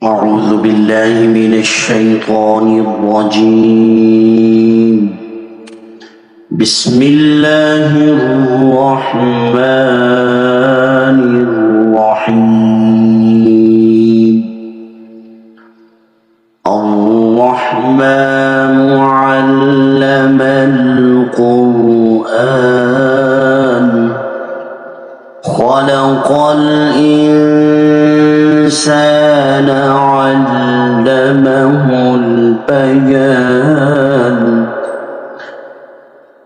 أعوذ بالله من الشيطان الرجيم. بسم الله الرحمن الرحيم. الرحمن علم القرآن خلق الإنسان علمه البيان.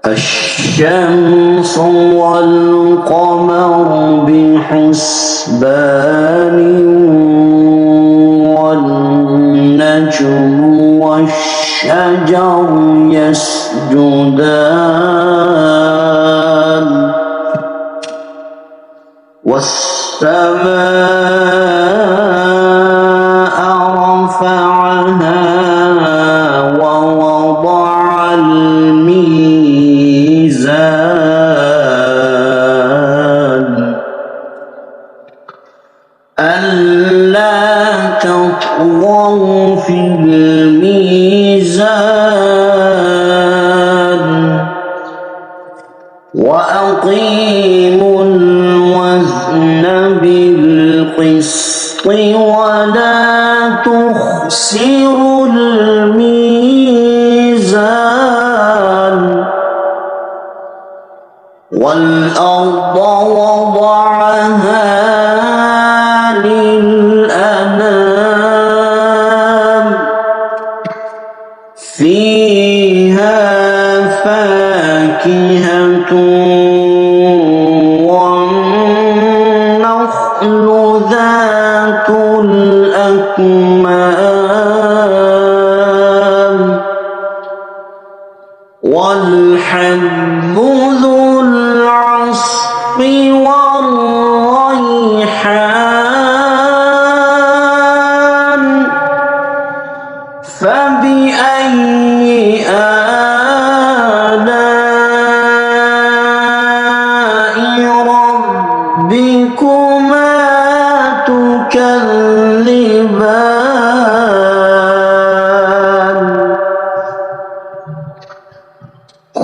الشمس والقمر بحسبان والنجم والشجر يسجدان والسماء رفعها ووضع الميزان ألا تطغوا في الميزان وأقيموا الوزن بالقسط ولا تخسروا الميزان. والأرض وضعها للأنام فيها فاكهة والنخل ذات الأكمام والحب ذو العصف والريحان. فبأي آلاء ربكما تكذبان.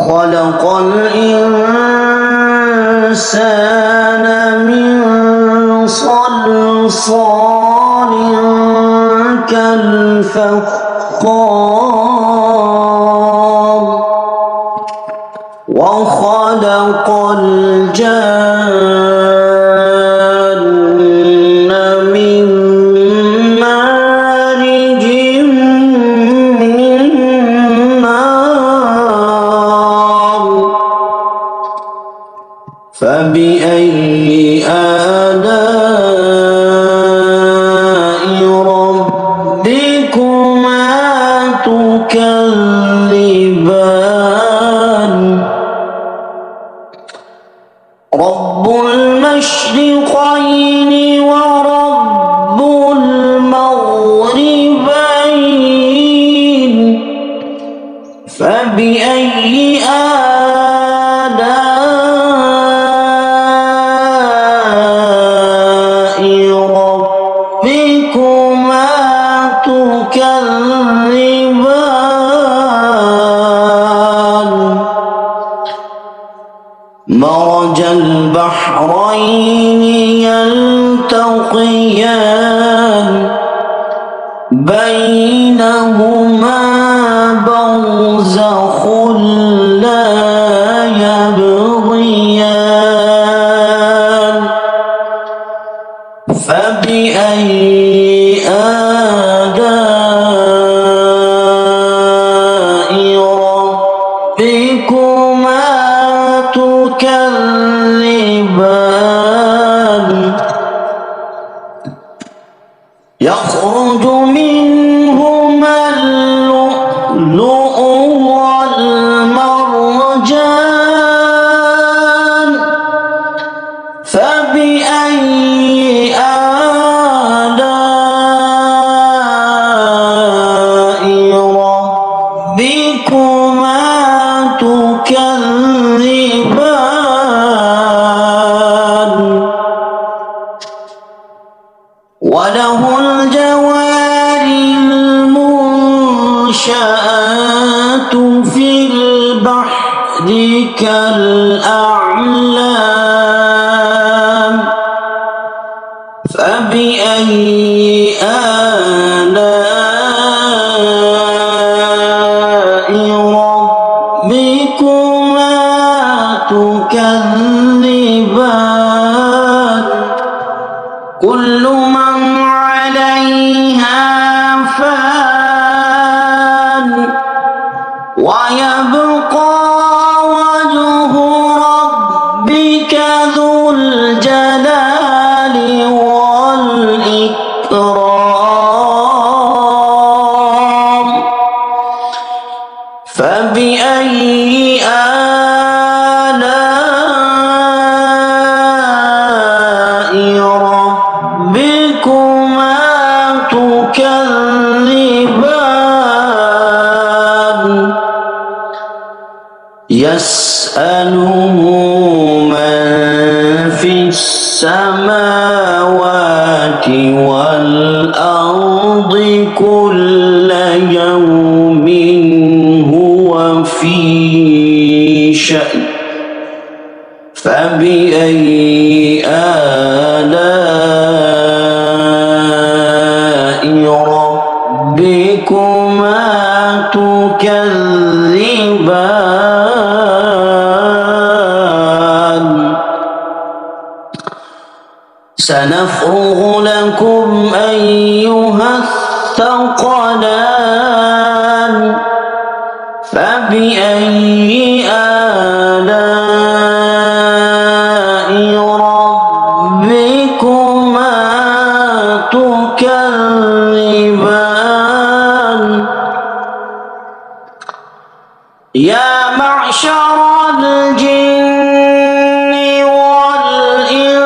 خلق الإنسان من صلصال كالفخار وخلق الجن من مارج من نار. فبأي آلاء ربكما تكذبان. رب المشرقين ورب المغربين. فبأي آلاء ربكما تكذبان. مرج البحرين يلتقيان بينهما برزخ لا يبغيان. فبأي آلاء ربكما تكذبان. يخرج منهما اللؤلؤ والمرجان. فبأي آلاء ربكما تكذبان. وله الجوار النشأة في البحر كالأعلام فبأي آلاء ربكما تكذبان كل من عليها فان ويبقى وجه ربك ذو الجلال والإكرام فبأي آلاء ربكما تكذبان يسأله من في السماوات والأرض كل يوم هو في شأن فبأي آلاء ربكما تكذبان سنفرغ لكم أيها الثقلان فبأي آلاء ربكما تكذبان يا معشر الجن والإنس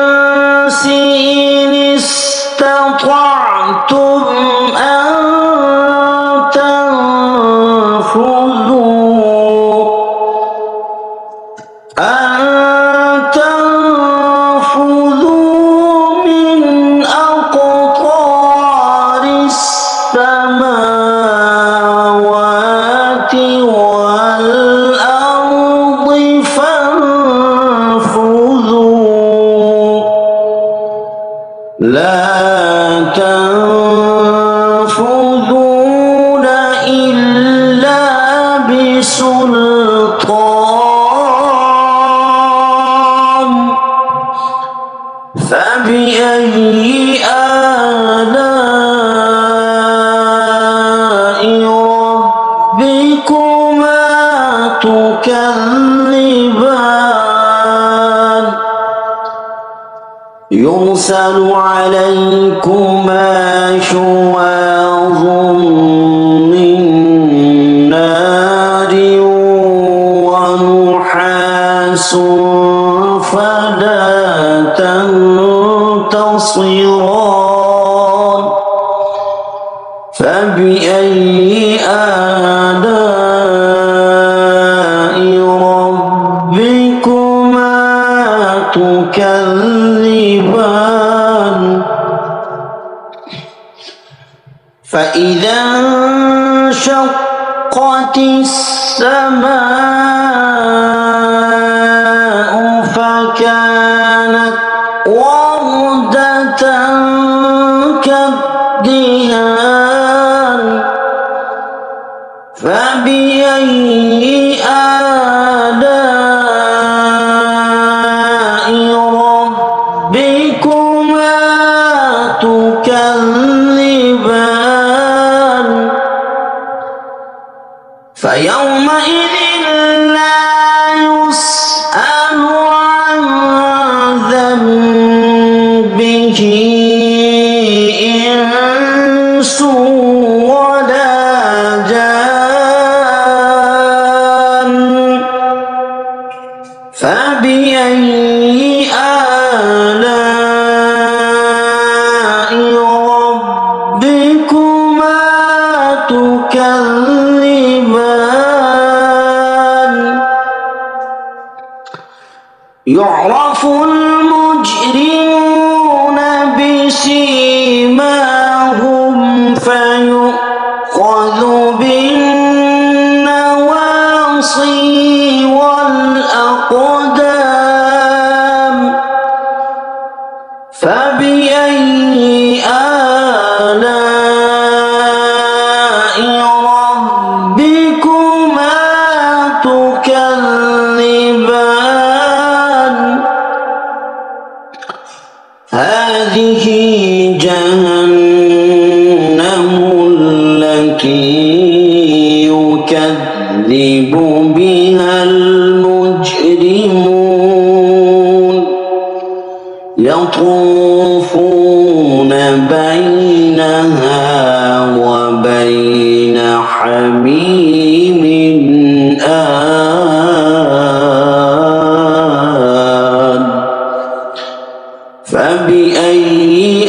إن استطعتم أن تنفذوا من أقطار السماوات والأرض فانفذوا لا تنفذون إلا بسلطان فبأي آلاء ربكما تكذبان يرسل عليكما شواظ من نار ونحاس فلا تنتصران فبأي آلاء ربكما تكذبان فإذا انشقت السماء فكانت وردة كالدهان فبأي آلاء ربكما تكذبان فيومئذ لا يسأل عن ذنبه إنس ولا جان فبأي آلاء ربكما تكذبان يعرف المجرمون بسيماهم فيؤخذ بالنسبة وبين حميم آن فبأي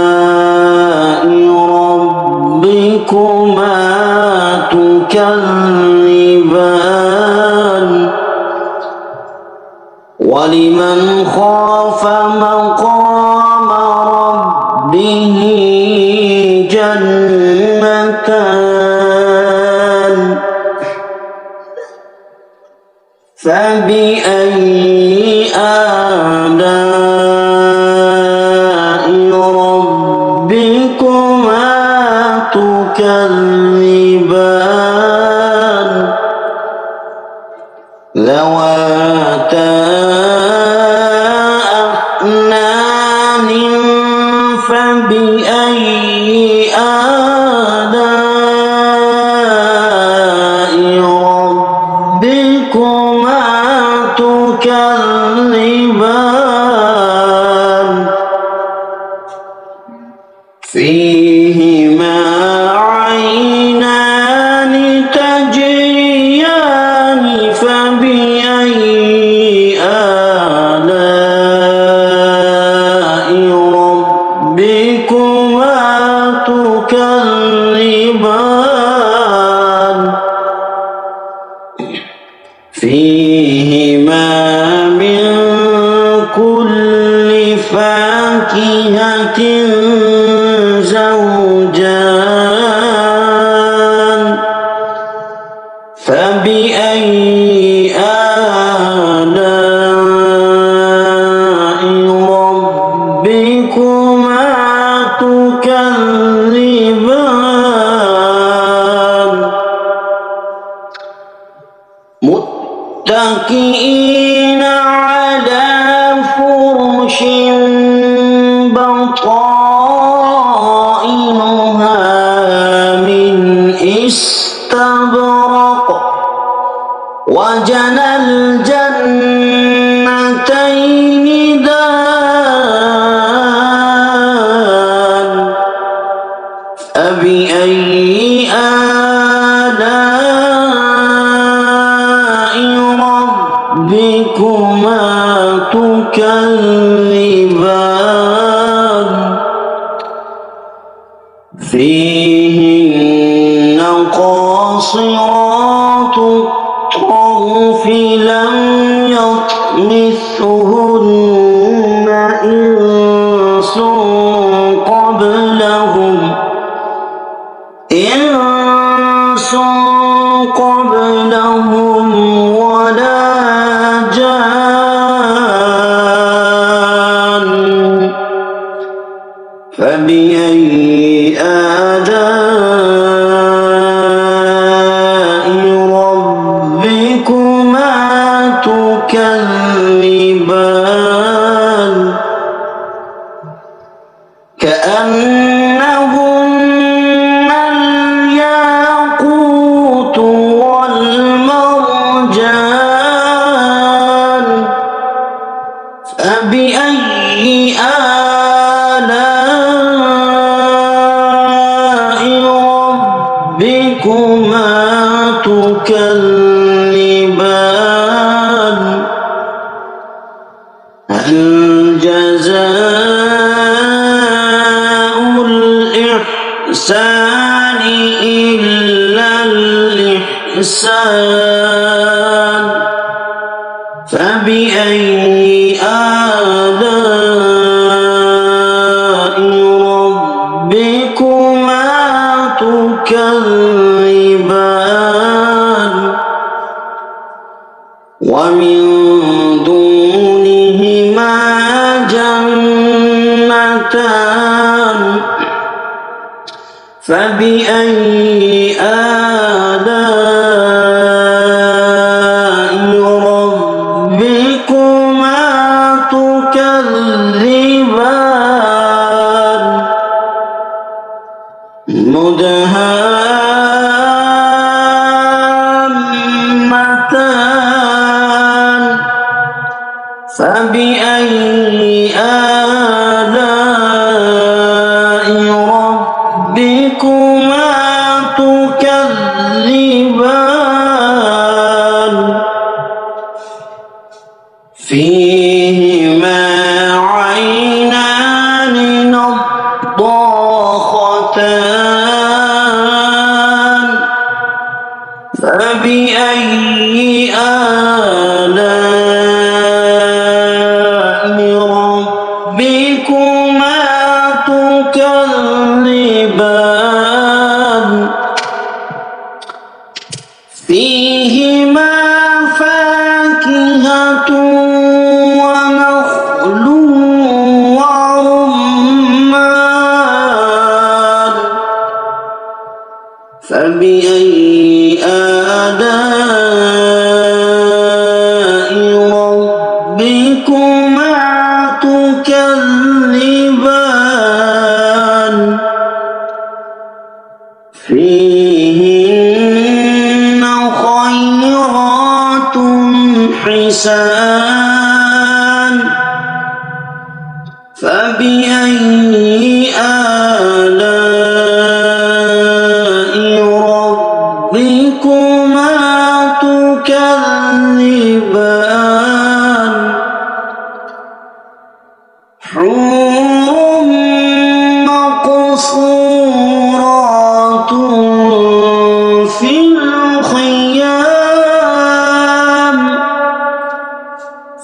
آلاء ربكما تكذبان ولمن خاف مقام ربه جنتان فبأي آلاء ربكما تكذبان ذواتا أفنان فبأي آلاء ربكما تكذبان فيهما عينان تجريان فبأي آلاء ربكما تكذبان فيهما من كل فاكهة زوجان فبأي آلاء ربكما تكذبان متكئين على فرش بطائنها من استبرق وجنى الجنتين دان فبأي آلاء ربكما تكذبان فيهن قاصرات الطرف لم يطمثهن إنس قبلهم ولا جان فبأي آلاء ربكما تكذبان كأنهن الياقوت والمرجان فبأي آلاء ربكما تكذبان هل جزاء الإحسان إلا الإحسان فبأي آلاء ربكما تكذبان ومن دونهما جنتان فبأي آلاء ربكما تكذبان مدهامتان فبأي آلاء ناقتان فبأي آلاء ربكما تكذبان فيهما فاكهة ونخل ورمان فبأي آلاء ربكما تكذبان فيهن خيرات حسان فبأي آلاء ربكما تكذبان حور مقصورات في الخيام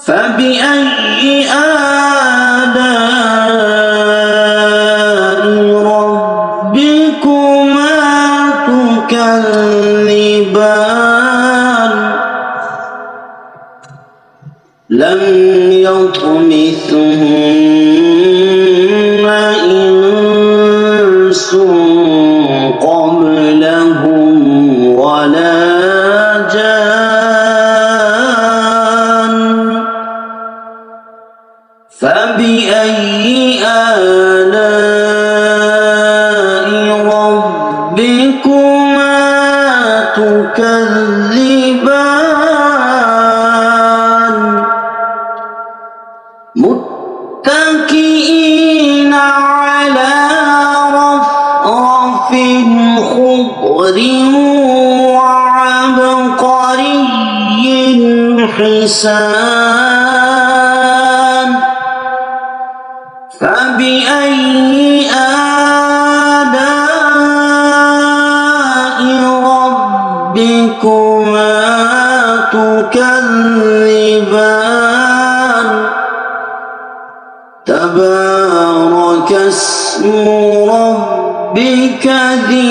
فبأي آلاء ربكما تكذبان لم يطمثهن إنس قبلهم ولا جان فبأي آلاء ربكما تكذبان متكئين على رفرف خضر وعبقري حسان فبأي آلاء ربكما تكذبان تبارك اسم ربك ذي